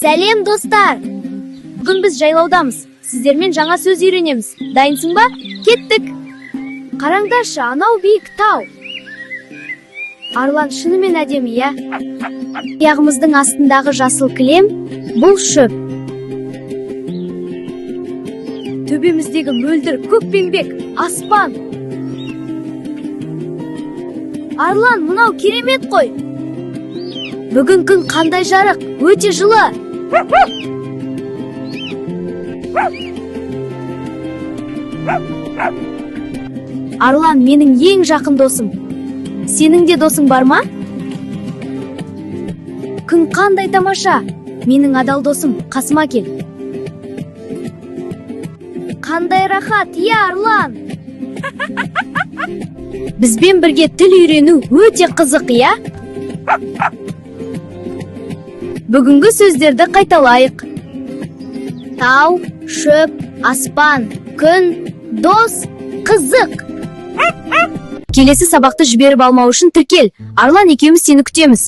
Сәлем достар! Бүгін біз жайлаудамыз. Сіздермен жаңа сөз үйренеміз. Дайынсың ба? Кеттік! Қараңдаршы, анау биік тау. Арлан шынымен әдемі, иә? Аяғымыздың астындағы жасыл кілем бұл шөп. Төбеміздегі мөлдір көкпеңбек аспан. Арлан, мынау керемет қой. Бүгін күн қандай жарық, өте жылы. Арлан менің ең жақын досым. Сенің де досың бар ма? Күн қандай тамаша. Менің адал досым, қасыма кел. Қандай рахат, иә Арлан. Бізбен бірге тіл үйрену өте қызық, иә? Бүгінгі сөздерді қайталайық. Тау, шөп, аспан, күн, дос, қызық. Келесі сабақты жіберіп алмау үшін тіркел. Арлан екеуміз сені күтеміз.